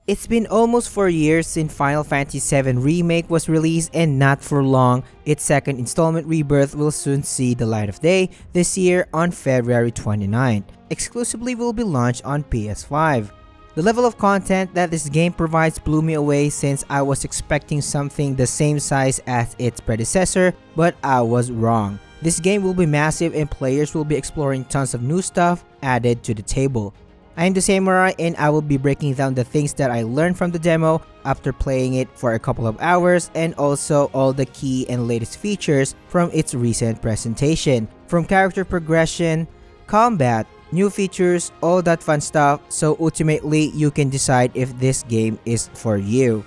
It's been almost 4 years since Final Fantasy VII Remake was released, and not for long, its second installment Rebirth will soon see the light of day this year on February 29th. Exclusively will be launched on PS5. The level of content that this game provides blew me away, since I was expecting something the same size as its predecessor, but I was wrong. This game will be massive and players will be exploring tons of new stuff added to the table. I am the Samurai, and I will be breaking down the things that I learned from the demo after playing it for a couple of hours, and also all the key and latest features from its recent presentation. From character progression, combat, new features, all that fun stuff, so ultimately you can decide if this game is for you.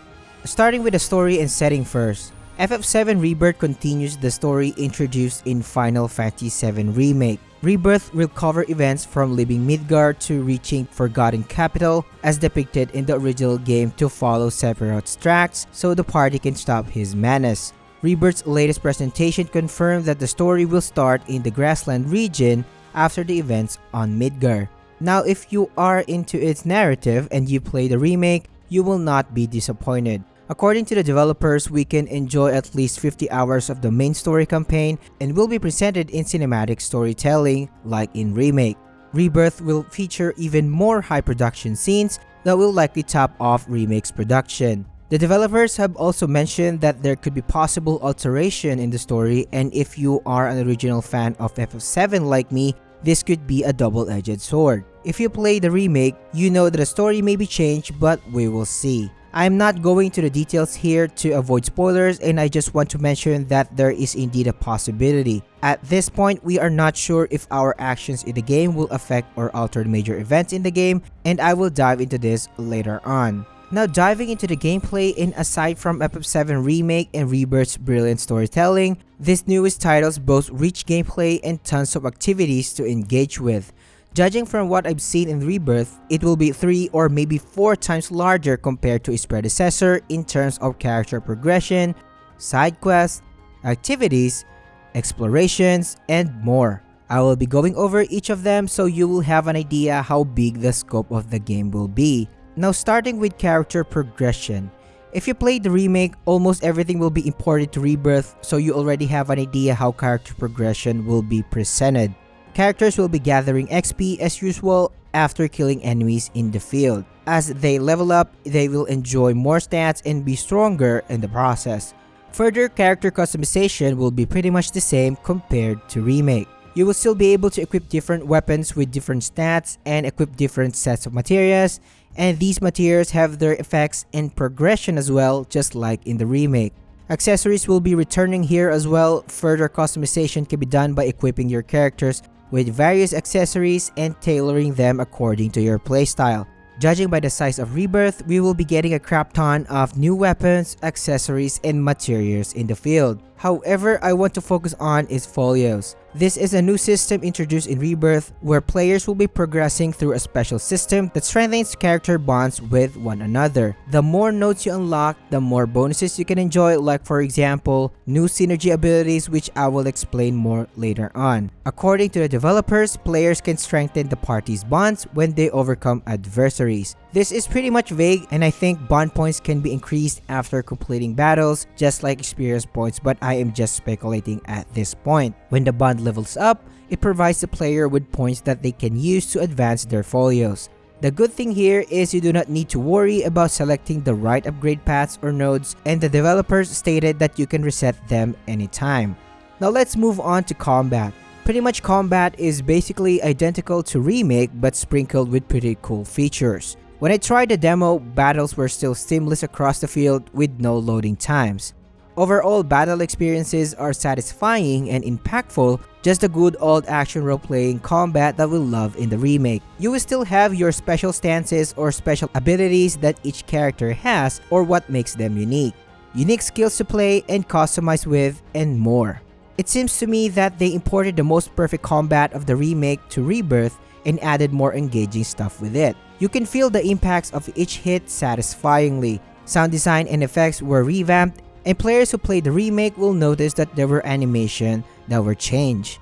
Starting with the story and setting first. FF7 Rebirth continues the story introduced in Final Fantasy VII Remake. Rebirth will cover events from leaving Midgard to reaching Forgotten Capital as depicted in the original game to follow Sephiroth's tracks so the party can stop his menace. Rebirth's latest presentation confirmed that the story will start in the Grassland region after the events on Midgard. Now, if you are into its narrative and you play the remake, you will not be disappointed. According to the developers, we can enjoy at least 50 hours of the main story campaign and will be presented in cinematic storytelling like in Remake. Rebirth will feature even more high production scenes that will likely top off Remake's production. The developers have also mentioned that there could be possible alteration in the story, and if you are an original fan of FF7 like me, this could be a double-edged sword. If you play the remake, you know that the story may be changed, but we will see. I am not going to the details here to avoid spoilers, and I just want to mention that there is indeed a possibility. At this point, we are not sure if our actions in the game will affect or alter major events in the game, and I will dive into this later on. Now, diving into the gameplay, and aside from FF7 Remake and Rebirth's brilliant storytelling, this newest titles boast rich gameplay and tons of activities to engage with. Judging from what I've seen in Rebirth, it will be 3 or maybe 4 times larger compared to its predecessor in terms of character progression, side quests, activities, explorations, and more. I will be going over each of them so you will have an idea how big the scope of the game will be. Now, starting with character progression. If you played the remake, almost everything will be imported to Rebirth, so you already have an idea how character progression will be presented. Characters will be gathering XP as usual after killing enemies in the field. As they level up, they will enjoy more stats and be stronger in the process. Further, character customization will be pretty much the same compared to Remake. You will still be able to equip different weapons with different stats and equip different sets of materials, and these materials have their effects and progression as well, just like in the remake. Accessories will be returning here as well. Further customization can be done by equipping your characters with various accessories and tailoring them according to your playstyle. Judging by the size of Rebirth, we will be getting a crap ton of new weapons, accessories, and materials in the field. However, I want to focus on is folios. This is a new system introduced in Rebirth where players will be progressing through a special system that strengthens character bonds with one another. The more nodes you unlock, the more bonuses you can enjoy, like for example, new synergy abilities, which I will explain more later on. According to the developers, players can strengthen the party's bonds when they overcome adversaries. This is pretty much vague, and I think bond points can be increased after completing battles, just like experience points, but I am just speculating at this point. When the bond levels up, it provides the player with points that they can use to advance their folios. The good thing here is you do not need to worry about selecting the right upgrade paths or nodes, and the developers stated that you can reset them anytime. Now let's move on to combat. Pretty much combat is basically identical to Remake but sprinkled with pretty cool features. When I tried the demo, battles were still seamless across the field with no loading times. Overall, battle experiences are satisfying and impactful, just a good old action role-playing combat that we'll love in the remake. You will still have your special stances or special abilities that each character has, or what makes them unique skills to play and customize with, and more. It seems to me that they imported the most perfect combat of the remake to Rebirth and added more engaging stuff with it. You can feel the impacts of each hit satisfyingly. Sound design and effects were revamped, and players who played the remake will notice that there were animations that were changed.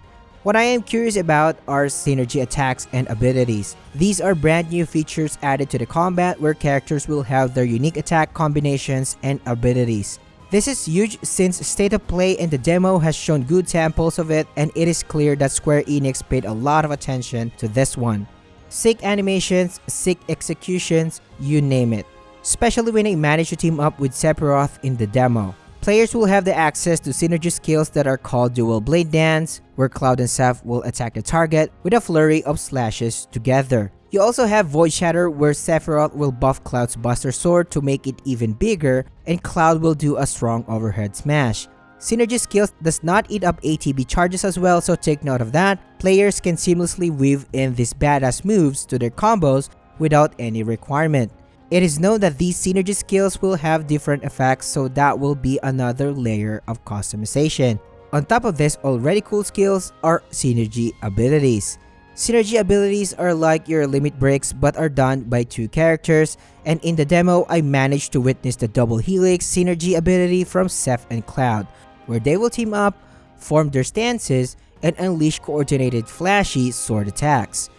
What I am curious about are synergy attacks and abilities. These are brand new features added to the combat where characters will have their unique attack combinations and abilities. This is huge since State of Play and the demo has shown good samples of it, and it is clear that Square Enix paid a lot of attention to this one. Sick animations, sick executions, you name it. Especially when they managed to team up with Sephiroth in the demo. Players will have the access to synergy skills that are called Dual Blade Dance, where Cloud and Seph will attack the target with a flurry of slashes together. You also have Void Shatter, where Sephiroth will buff Cloud's Buster Sword to make it even bigger, and Cloud will do a strong overhead smash. Synergy skills does not eat up ATB charges as well, so take note of that. Players can seamlessly weave in these badass moves to their combos without any requirement. It is known that these synergy skills will have different effects, so that will be another layer of customization. On top of this already cool skills are synergy abilities. Synergy abilities are like your limit breaks but are done by two characters, and in the demo I managed to witness the double helix synergy ability from Seph and Cloud, where they will team up, form their stances, and unleash coordinated flashy sword attacks.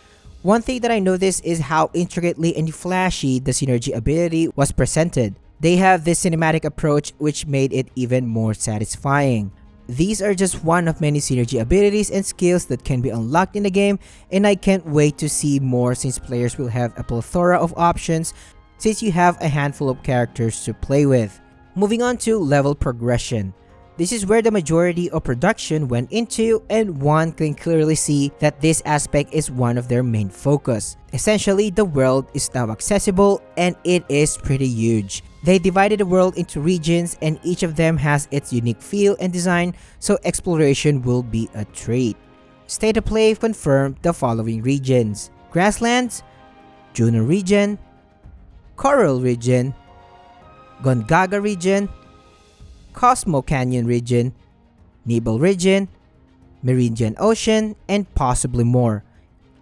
One thing that I noticed is how intricately and flashy the synergy ability was presented. They have this cinematic approach which made it even more satisfying. These are just one of many synergy abilities and skills that can be unlocked in the game, and I can't wait to see more since players will have a plethora of options since you have a handful of characters to play with. Moving on to level progression. This is where the majority of production went into, and one can clearly see that this aspect is one of their main focus. Essentially, the world is now accessible and it is pretty huge. They divided the world into regions and each of them has its unique feel and design, so exploration will be a treat. State of Play confirmed the following regions: Grasslands, Juno region, Coral region, Gongaga region, Cosmo Canyon region, Nibel region, Meridian Ocean, and possibly more.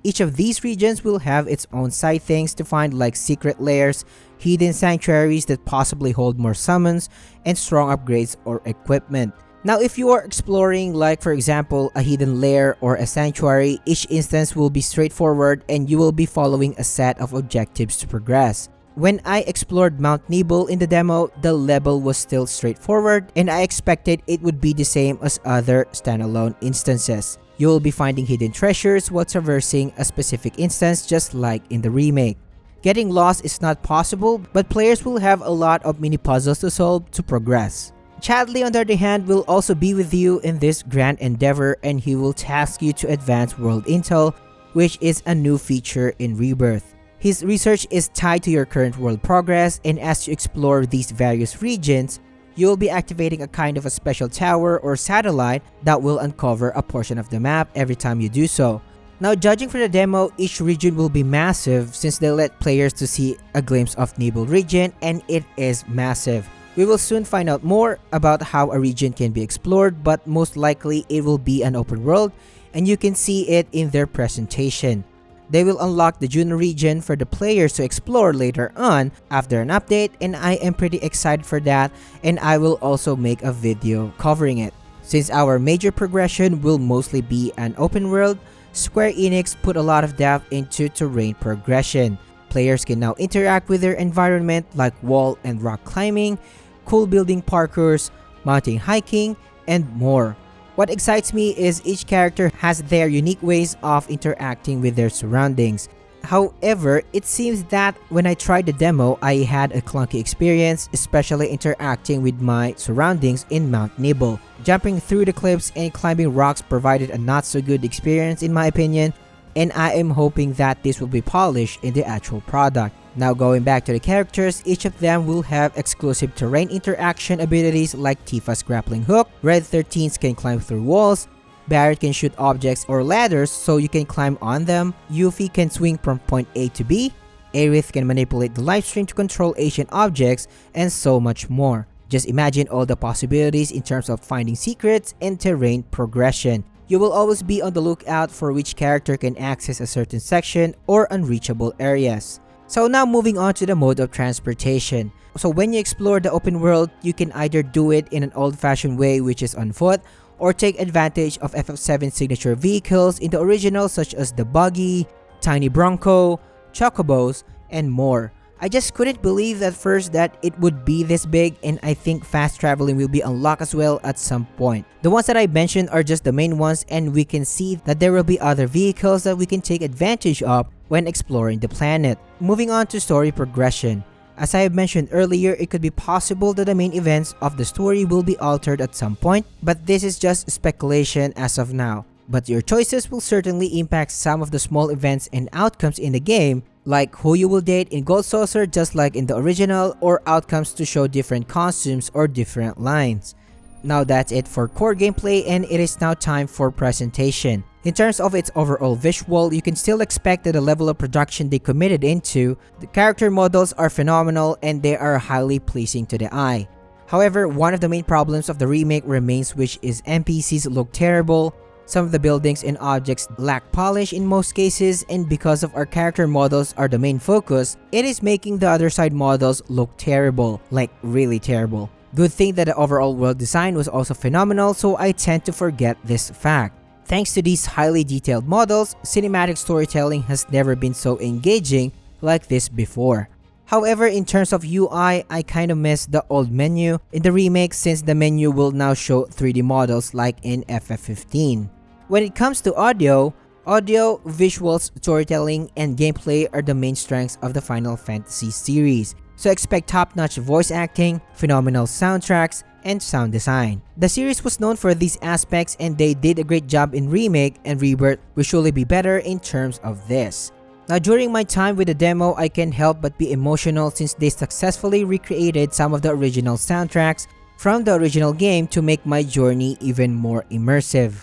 Each of these regions will have its own side things to find, like secret lairs, hidden sanctuaries that possibly hold more summons, and strong upgrades or equipment. Now if you are exploring, like for example a hidden lair or a sanctuary, each instance will be straightforward and you will be following a set of objectives to progress. When I explored Mount Nibel in the demo, the level was still straightforward and I expected it would be the same as other standalone instances. You will be finding hidden treasures while traversing a specific instance, just like in the remake. Getting lost is not possible, but players will have a lot of mini puzzles to solve to progress. Chadley, on the other hand, will also be with you in this grand endeavor and he will task you to advance world intel, which is a new feature in Rebirth. His research is tied to your current world progress, and as you explore these various regions, you will be activating a kind of a special tower or satellite that will uncover a portion of the map every time you do so. Now, judging from the demo, each region will be massive since they let players to see a glimpse of Nibel region, and it is massive. We will soon find out more about how a region can be explored, but most likely it will be an open world and you can see it in their presentation. They will unlock the Juno region for the players to explore later on after an update, and I am pretty excited for that, and I will also make a video covering it. Since our major progression will mostly be an open world, Square Enix put a lot of depth into terrain progression. Players can now interact with their environment like wall and rock climbing, cool building parkours, mountain hiking, and more. What excites me is each character has their unique ways of interacting with their surroundings. However, it seems that when I tried the demo, I had a clunky experience, especially interacting with my surroundings in Mount Nibel. Jumping through the cliffs and climbing rocks provided a not so good experience in my opinion, and I am hoping that this will be polished in the actual product. Now going back to the characters, each of them will have exclusive terrain interaction abilities like Tifa's grappling hook, Red 13s can climb through walls, Barret can shoot objects or ladders so you can climb on them, Yuffie can swing from point A to B, Aerith can manipulate the live stream to control ancient objects, and so much more. Just imagine all the possibilities in terms of finding secrets and terrain progression. You will always be on the lookout for which character can access a certain section or unreachable areas. So now moving on to the mode of transportation. So when you explore the open world, you can either do it in an old-fashioned way, which is on foot, or take advantage of FF7 signature vehicles in the original such as the buggy, tiny bronco, chocobos, and more. I just couldn't believe at first that it would be this big, and I think fast traveling will be unlocked as well at some point. The ones that I mentioned are just the main ones, and we can see that there will be other vehicles that we can take advantage of when exploring the planet. Moving on to story progression. As I have mentioned earlier, it could be possible that the main events of the story will be altered at some point, but this is just speculation as of now. But your choices will certainly impact some of the small events and outcomes in the game, like who you will date in Gold Saucer just like in the original, or outcomes to show different costumes or different lines. Now that's it for core gameplay, and it is now time for presentation. In terms of its overall visual, you can still expect that the level of production they committed into. The character models are phenomenal and they are highly pleasing to the eye. However, one of the main problems of the remake remains, which is NPCs look terrible. Some of the buildings and objects lack polish in most cases, and because of our character models are the main focus, it is making the other side models look terrible, like really terrible. Good thing that the overall world design was also phenomenal, so I tend to forget this fact. Thanks to these highly detailed models, cinematic storytelling has never been so engaging like this before. However, in terms of UI, I kinda miss the old menu in the remake, since the menu will now show 3D models like in FF15. When it comes to audio, visuals, storytelling, and gameplay are the main strengths of the Final Fantasy series. So expect top-notch voice acting, phenomenal soundtracks, and sound design. The series was known for these aspects, and they did a great job in Remake, and Rebirth will surely be better in terms of this. Now, during my time with the demo, I can't help but be emotional since they successfully recreated some of the original soundtracks from the original game to make my journey even more immersive.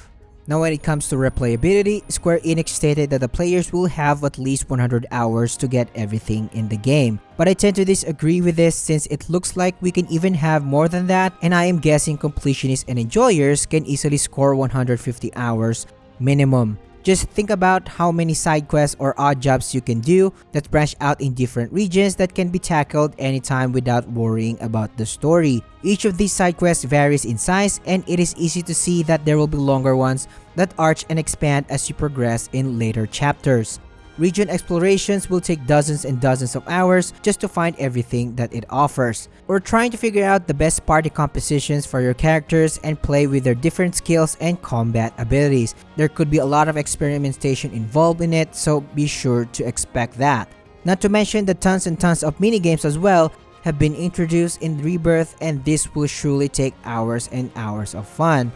Now, when it comes to replayability, Square Enix stated that the players will have at least 100 hours to get everything in the game. But I tend to disagree with this, since it looks like we can even have more than that, and I am guessing completionists and enjoyers can easily score 150 hours minimum. Just think about how many side quests or odd jobs you can do that branch out in different regions that can be tackled anytime without worrying about the story. Each of these side quests varies in size, and it is easy to see that there will be longer ones that arch and expand as you progress in later chapters. Region explorations will take dozens and dozens of hours just to find everything that it offers. Or trying to figure out the best party compositions for your characters and play with their different skills and combat abilities. There could be a lot of experimentation involved in it, so be sure to expect that. Not to mention the tons and tons of minigames as well have been introduced in Rebirth, and this will surely take hours and hours of fun.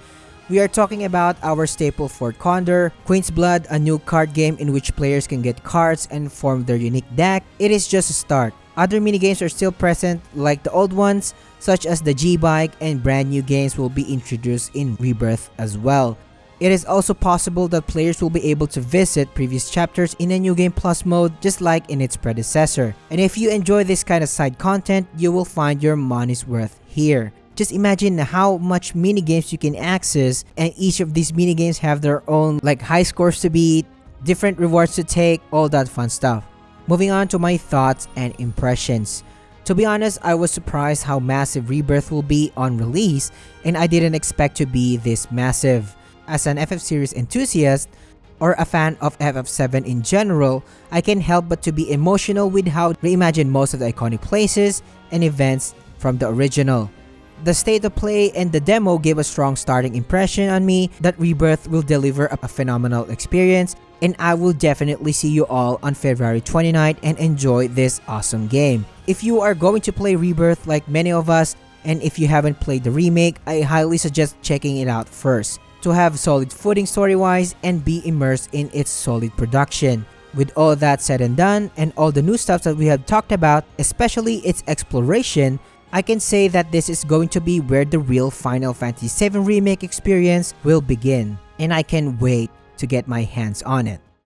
We are talking about our staple Fort Condor, Queen's Blood, a new card game in which players can get cards and form their unique deck. It is just a start. Other minigames are still present like the old ones, such as the G-Bike, and brand new games will be introduced in Rebirth as well. It is also possible that players will be able to visit previous chapters in a New Game Plus mode, just like in its predecessor. And if you enjoy this kind of side content, you will find your money's worth here. Just imagine how much minigames you can access, and each of these minigames have their own like high scores to beat, different rewards to take, all that fun stuff. Moving on to my thoughts and impressions. To be honest, I was surprised how massive Rebirth will be on release, and I didn't expect to be this massive. As an FF series enthusiast, or a fan of FF7 in general, I can't help but to be emotional with how they reimagined most of the iconic places and events from the original. The state of play and the demo gave a strong starting impression on me that Rebirth will deliver a phenomenal experience, and I will definitely see you all on February 29th and enjoy this awesome game. If you are going to play Rebirth like many of us, and if you haven't played the remake, I highly suggest checking it out first to have solid footing story-wise and be immersed in its solid production. With all that said and done, and all the new stuff that we have talked about, especially its exploration, I can say that this is going to be where the real Final Fantasy VII Remake experience will begin, and I can't wait to get my hands on it.